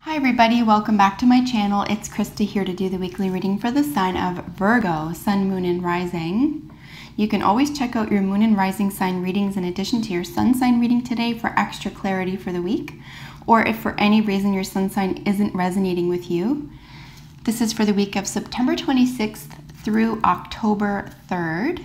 Hi everybody, welcome back to my channel. It's Krista here to do the weekly reading for the sign of Virgo, Sun, Moon, and Rising. You can always check out your Moon and Rising sign readings in addition to your Sun sign reading today for extra clarity for the week, or if for any reason your Sun sign isn't resonating with you. This is for the week of September 26th through October 3rd.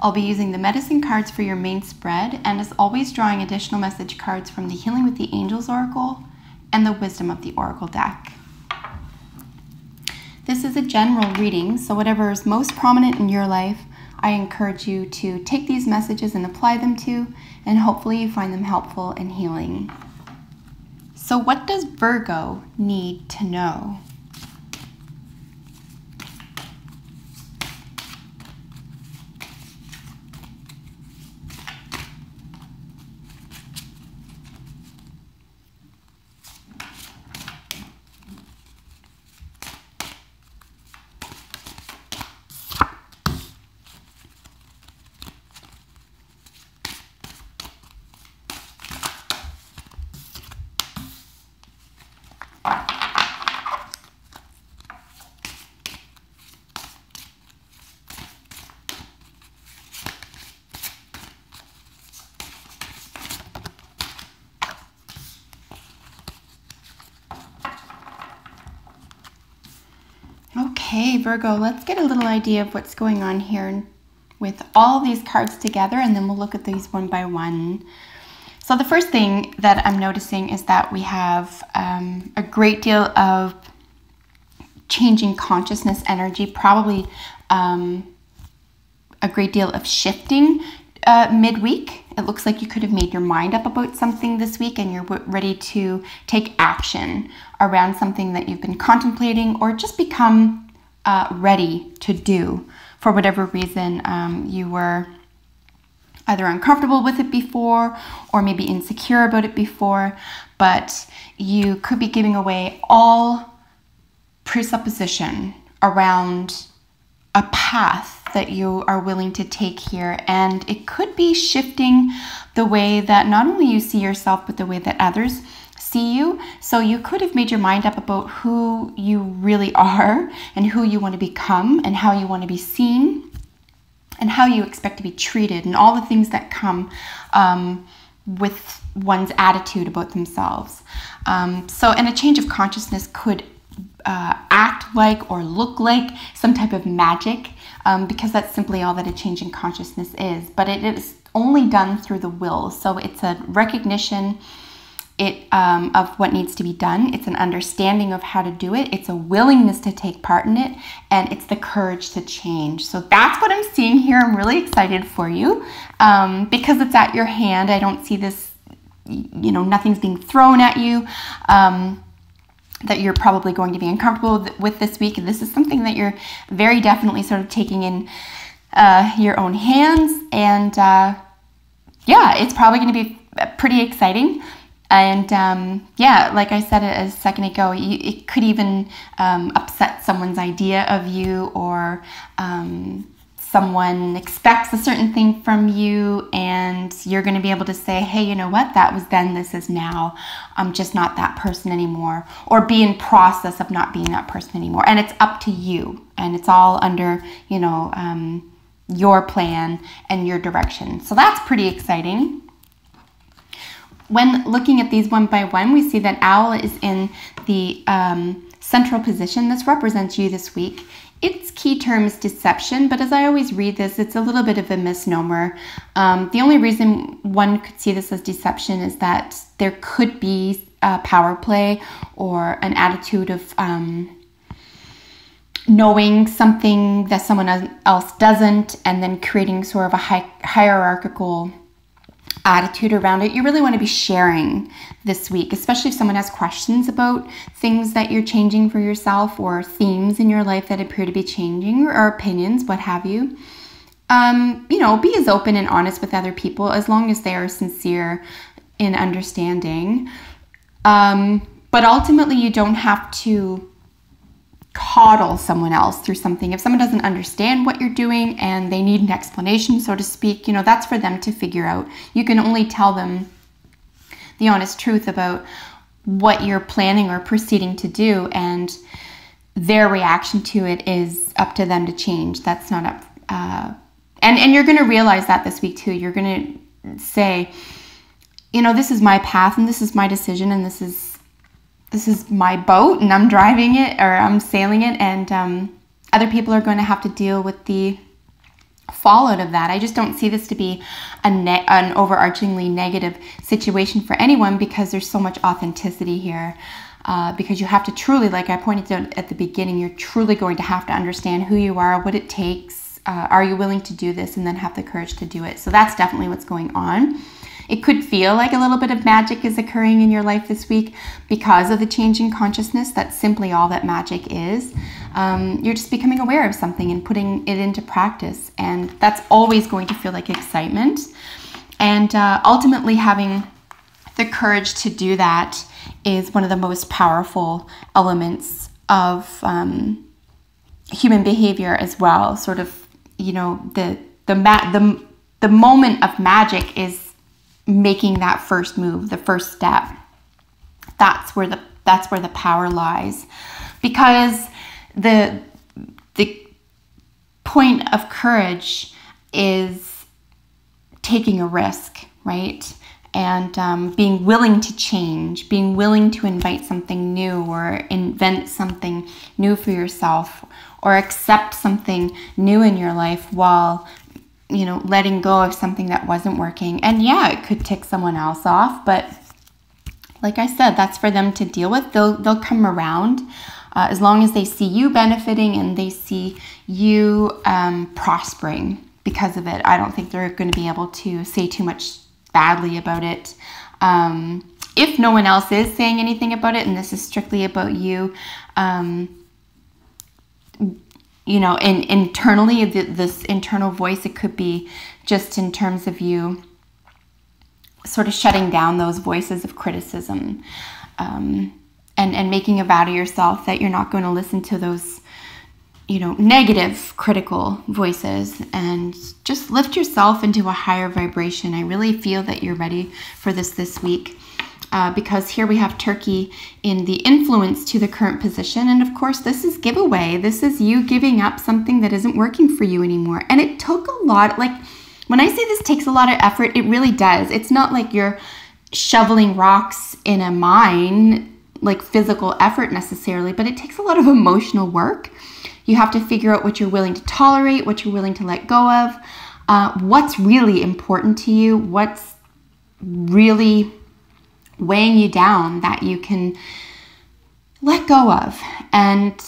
I'll be using the medicine cards for your main spread, and as always drawing additional message cards from the Healing with the Angels Oracle and the Wisdom of the Oracle deck. This is a general reading, so whatever is most prominent in your life, I encourage you to take these messages and apply them to, and hopefully you find them helpful and healing. So what does Virgo need to know? Okay, Virgo, let's get a little idea of what's going on here with all these cards together, and then we'll look at these one by one. So the first thing that I'm noticing is that we have a great deal of changing consciousness energy, probably a great deal of shifting midweek. It looks like you could have made your mind up about something this week and you're ready to take action around something that you've been contemplating or just become ready to do for whatever reason. You were either uncomfortable with it before or maybe insecure about it before, but you could be giving away all presupposition around a path that you are willing to take here, and it could be shifting the way that not only you see yourself but the way that others see you. So you could have made your mind up about who you really are and who you want to become and how you want to be seen and how you expect to be treated and all the things that come with one's attitude about themselves. And a change of consciousness could act like or look like some type of magic, because that's simply all that a change in consciousness is. But it is only done through the will. So it's a recognition of what needs to be done. It's an understanding of how to do it. It's a willingness to take part in it. And it's the courage to change. So that's what I'm seeing here. I'm really excited for you because it's at your hand. I don't see this, nothing's being thrown at you that you're probably going to be uncomfortable with this week. And this is something that you're very definitely sort of taking in your own hands. And yeah, it's probably going to be pretty exciting. And yeah, like I said a second ago, it could even upset someone's idea of you, or someone expects a certain thing from you and you're going to be able to say, hey, you know what, that was then, this is now. I'm just not that person anymore, or be in process of not being that person anymore. And it's up to you, and it's all under, your plan and your direction. So that's pretty exciting. When looking at these one by one, we see that Owl is in the central position. This represents you this week. Its key term is deception, but as I always read this, it's a little bit of a misnomer. The only reason one could see this as deception is that there could be power play or an attitude of knowing something that someone else doesn't, and then creating sort of a hierarchical attitude around it. You really want to be sharing this week, especially if someone has questions about things that you're changing for yourself, or themes in your life that appear to be changing, or opinions, what have you. Be as open and honest with other people as long as they are sincere in understanding. But ultimately, you don't have to coddle someone else through something. If someone doesn't understand what you're doing and they need an explanation, so to speak, that's for them to figure out. You can only tell them the honest truth about what you're planning or proceeding to do, and their reaction to it is up to them to change. That's not up. And you're going to realize that this week too. You're going to say, you know, this is my path and this is my decision and this is my boat and I'm driving it or I'm sailing it, and other people are going to have to deal with the fallout of that. I just don't see this to be an overarchingly negative situation for anyone, because there's so much authenticity here. Because you have to truly, like I pointed out at the beginning, you're truly going to have to understand who you are, what it takes. Are you willing to do this, and then have the courage to do it? So that's definitely what's going on. It could feel like a little bit of magic is occurring in your life this week because of the change in consciousness. That's simply all that magic is. You're just becoming aware of something and putting it into practice. And that's always going to feel like excitement. And ultimately having the courage to do that is one of the most powerful elements of human behavior as well. Sort of, you know, the moment of magic is making that first move, the first step. That's where the power lies, because the point of courage is taking a risk, right? And being willing to change, being willing to invite something new or invent something new for yourself, or accept something new in your life while, you know, letting go of something that wasn't working. And yeah, it could tick someone else off, but like I said, that's for them to deal with. They'll come around as long as they see you benefiting and they see you prospering because of it. I don't think they're going to be able to say too much badly about it. If no one else is saying anything about it, and this is strictly about you, you know, internally, this internal voice, it could be just in terms of you sort of shutting down those voices of criticism, and making a vow to yourself that you're not going to listen to those, you know, negative, critical voices, and just lift yourself into a higher vibration. I really feel that you're ready for this week. Because here we have Turkey in the influence to the current position. And of course, this is giveaway. This is you giving up something that isn't working for you anymore. And it took a lot, like when I say this takes a lot of effort, it really does. It's not like you're shoveling rocks in a mine, like physical effort necessarily, but it takes a lot of emotional work. You have to figure out what you're willing to tolerate, what you're willing to let go of, what's really important to you, what's really weighing you down that you can let go of and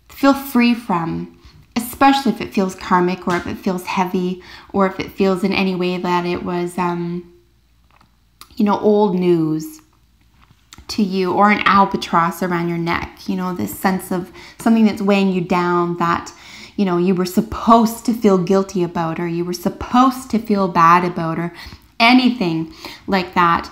feel free from, especially if it feels karmic, or if it feels heavy, or if it feels in any way that it was, you know, old news to you, or an albatross around your neck, you know, this sense of something that's weighing you down that, you know, you were supposed to feel guilty about, or you were supposed to feel bad about, or anything like that.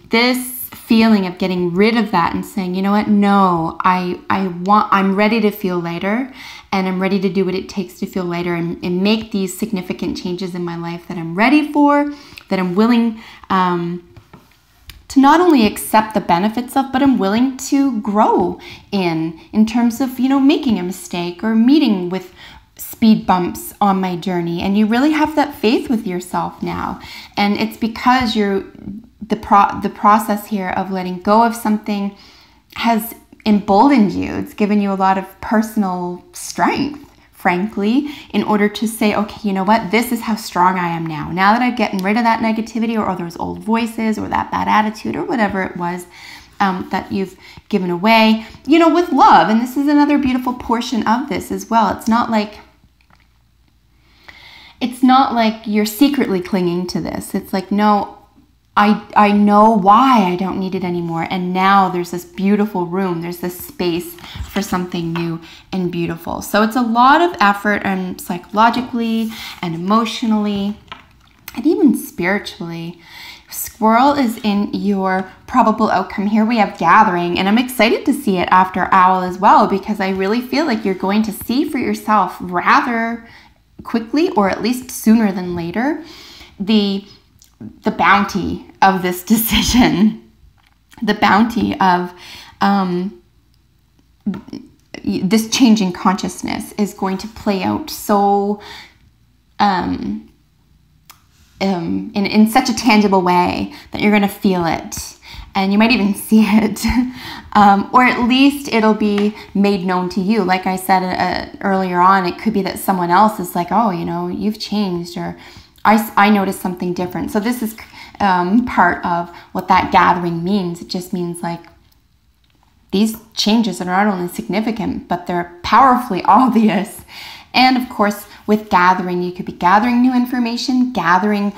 This feeling of getting rid of that and saying, you know what, no, I'm ready to feel lighter, and I'm ready to do what it takes to feel lighter and make these significant changes in my life that I'm ready for, that I'm willing to not only accept the benefits of, but I'm willing to grow in terms of, you know, making a mistake or meeting with speed bumps on my journey. And you really have that faith with yourself now. And it's because the process here of letting go of something has emboldened you. It's given you a lot of personal strength, frankly, in order to say, okay, you know what, this is how strong I am now. Now that I've gotten rid of that negativity, or those old voices, or that bad attitude, or whatever it was that you've given away, you know, with love. And this is another beautiful portion of this as well. It's not like you're secretly clinging to this. It's like, no, I know why I don't need it anymore. And now there's this beautiful room. There's this space for something new and beautiful. So it's a lot of effort, and psychologically and emotionally and even spiritually. Squirrel is in your probable outcome. Here we have gathering, and I'm excited to see it after owl as well, because I really feel like you're going to see for yourself rather quickly, or at least sooner than later, the bounty of this decision. the bounty of this change in consciousness is going to play out so in such a tangible way that you're going to feel it, and you might even see it, or at least it'll be made known to you. Like I said earlier on, it could be that someone else is like, oh, you know, you've changed, or I noticed something different. So this is part of what that gathering means. It just means like these changes are not only significant, but they're powerfully obvious. And of course, with gathering, you could be gathering new information, gathering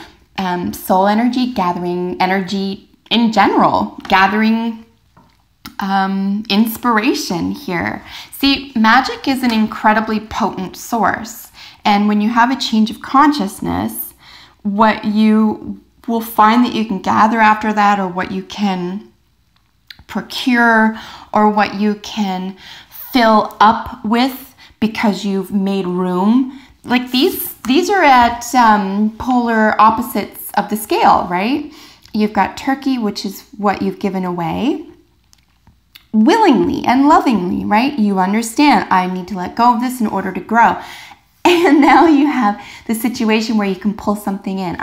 soul energy, gathering energy in general, gathering inspiration here. See, magic is an incredibly potent source. And when you have a change of consciousness, what you will find that you can gather after that, or what you can procure, or what you can fill up with because you've made room. Like these are at polar opposites of the scale, right? You've got turkey, which is what you've given away willingly and lovingly, right? You understand, I need to let go of this in order to grow. And now you have the situation where you can pull something in.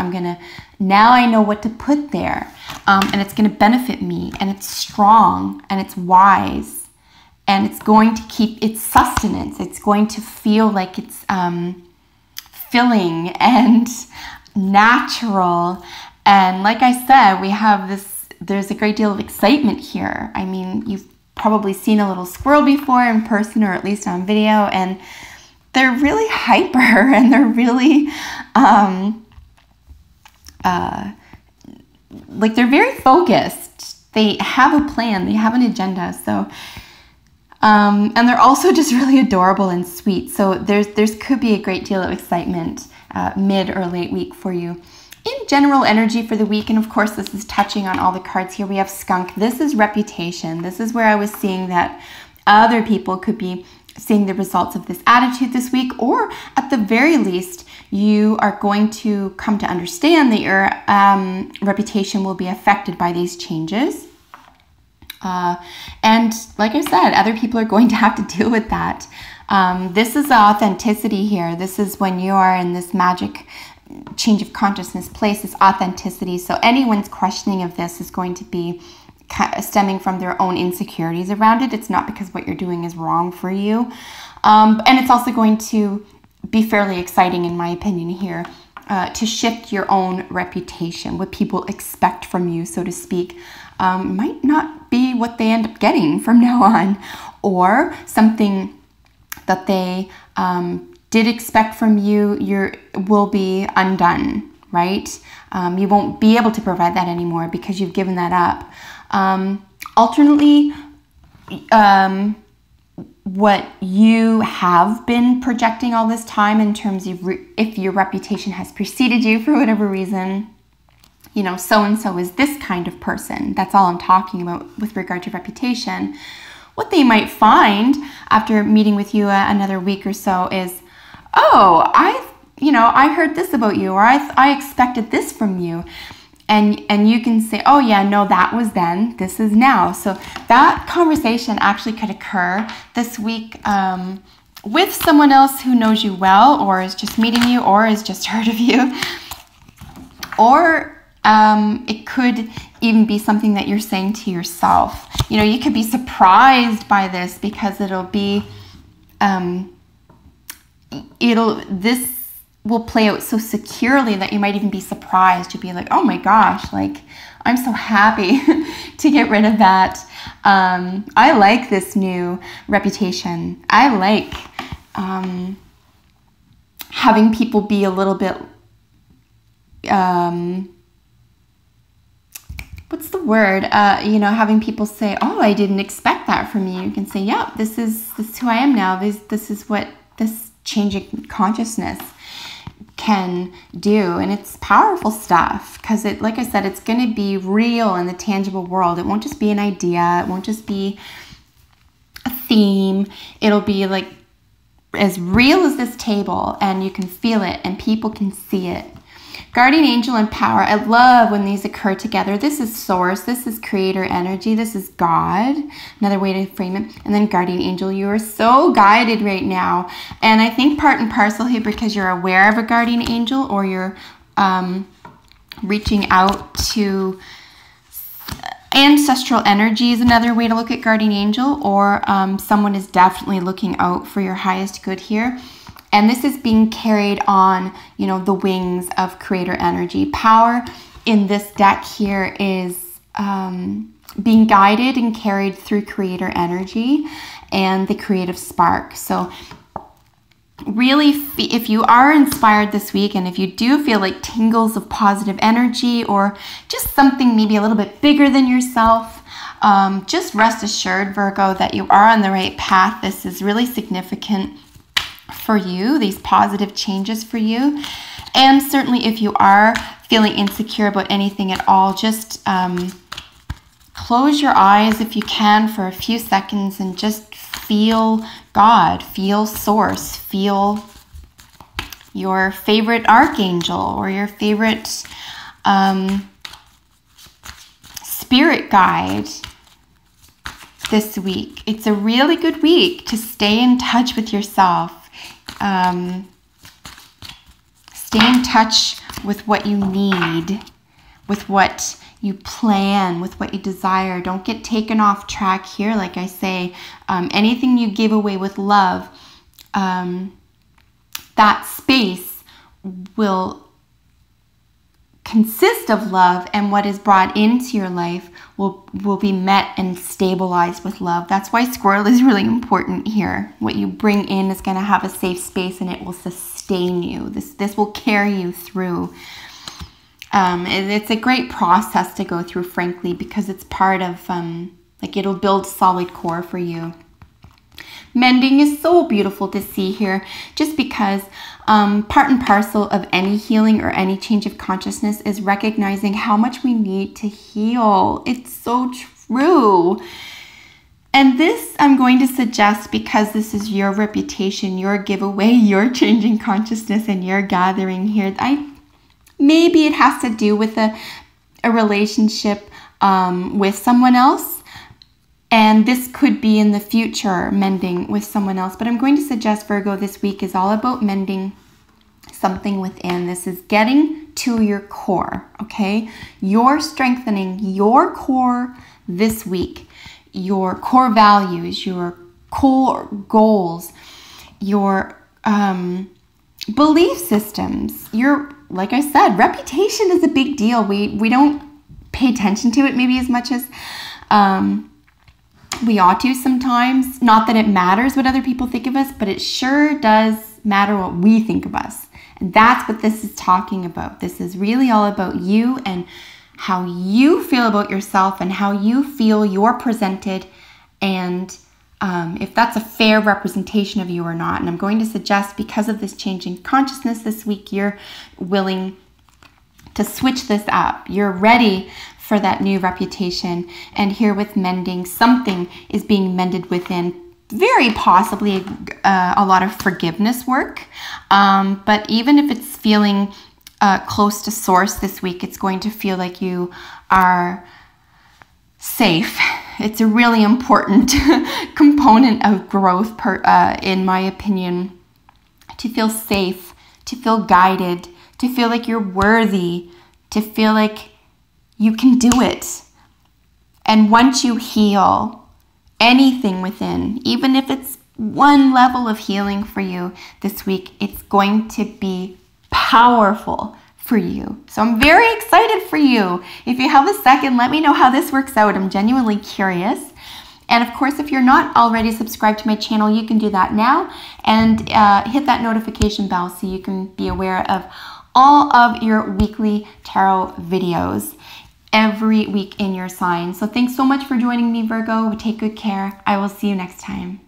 Now I know what to put there. And it's going to benefit me, and it's strong, and it's wise, and it's going to keep its sustenance. It's going to feel like it's filling and natural. And like I said, we have this, there's a great deal of excitement here. I mean, you've probably seen a little squirrel before in person, or at least on video, and they're really hyper, and they're really like they're very focused. They have a plan, they have an agenda. So and they're also just really adorable and sweet. So there's could be a great deal of excitement mid or late week for you. In general energy for the week, and of course this is touching on all the cards here. We have skunk. This is reputation. This is where I was seeing that other people could be seeing the results of this attitude this week, or at the very least, you are going to come to understand that your reputation will be affected by these changes. And like I said, other people are going to have to deal with that. This is authenticity here. This is when you are in this magic change of consciousness place, is authenticity. So anyone's questioning of this is going to be stemming from their own insecurities around it. It's not because what you're doing is wrong for you. And it's also going to be fairly exciting, in my opinion here, to shift your own reputation. What people expect from you, so to speak, might not be what they end up getting from now on, or something that they did expect from you will be undone, right? You won't be able to provide that anymore because you've given that up. Alternately, what you have been projecting all this time in terms of if your reputation has preceded you for whatever reason, you know, so-and-so is this kind of person. That's all I'm talking about with regard to reputation. What they might find after meeting with you another week or so is, oh, I heard this about you, or I expected this from you. And you can say, oh yeah, no, that was then, this is now. So that conversation actually could occur this week with someone else who knows you well, or is just meeting you, or has just heard of you. Or it could even be something that you're saying to yourself. You know, you could be surprised by this because it'll be, this will play out so securely that you might even be surprised. You'll be like, oh my gosh, like, I'm so happy to get rid of that. I like this new reputation. I like having people be a little bit, what's the word? Having people say, oh, I didn't expect that from you. You can say, yeah, this is who I am now. This is what this change in consciousness can do. And it's powerful stuff because it, like I said, it's going to be real in the tangible world. It won't just be an idea. It won't just be a theme. It'll be like as real as this table, and you can feel it and people can see it. Guardian angel and power. I love when these occur together. This is source. This is creator energy. This is God. Another way to frame it. And then guardian angel. You are so guided right now. And I think part and parcel here, because you're aware of a guardian angel, or you're reaching out to ancestral energy is another way to look at guardian angel, or someone is definitely looking out for your highest good here. And this is being carried on, you know, the wings of creator energy. Power in this deck here is being guided and carried through creator energy and the creative spark. So really, if you are inspired this week, and if you do feel like tingles of positive energy, or just something maybe a little bit bigger than yourself, just rest assured, Virgo, that you are on the right path. This is really significant for you, these positive changes for you. And certainly if you are feeling insecure about anything at all, just close your eyes if you can for a few seconds and just feel God, feel source, feel your favorite archangel or your favorite spirit guide this week. It's a really good week to stay in touch with yourself. Stay in touch with what you need, with what you plan, with what you desire. Don't get taken off track here. Like I say, anything you give away with love, that space will consist of love, and what is brought into your life will be met and stabilized with love. That's why squirrel is really important here. What you bring in is going to have a safe space, and it will sustain you. This will carry you through. It's a great process to go through, frankly, because it's part of, like, it'll build solid core for you. Mending is so beautiful to see here, just because part and parcel of any healing or any change of consciousness is recognizing how much we need to heal. It's so true. And this I'm going to suggest, because this is your reputation, your giveaway, your changing consciousness, and your gathering here. Maybe it has to do with a relationship with someone else. And this could be in the future, mending with someone else. But I'm going to suggest, Virgo, this week is all about mending something within. This is getting to your core, okay? You're strengthening your core this week. Your core values, your core goals, your belief systems. Your, like I said, reputation is a big deal. We don't pay attention to it maybe as much as we ought to sometimes. Not that it matters what other people think of us, but it sure does matter what we think of us. And that's what this is talking about. This is really all about you and how you feel about yourself and how you feel you're presented, and if that's a fair representation of you or not. And I'm going to suggest, because of this change in consciousness this week, you're willing to switch this up. You're ready for that new reputation. And here with mending, something is being mended within. Very possibly a lot of forgiveness work. But even if it's feeling close to source this week, it's going to feel like you are safe. It's a really important component of growth, in my opinion, to feel safe, to feel guided, to feel like you're worthy, to feel like you can do it. And once you heal anything within, even if it's one level of healing for you this week, it's going to be powerful for you. So I'm very excited for you. If you have a second, let me know how this works out. I'm genuinely curious. And of course, if you're not already subscribed to my channel, you can do that now, and hit that notification bell so you can be aware of all of your weekly tarot videos every week in your sign. So thanks so much for joining me, Virgo. Take good care. I will see you next time.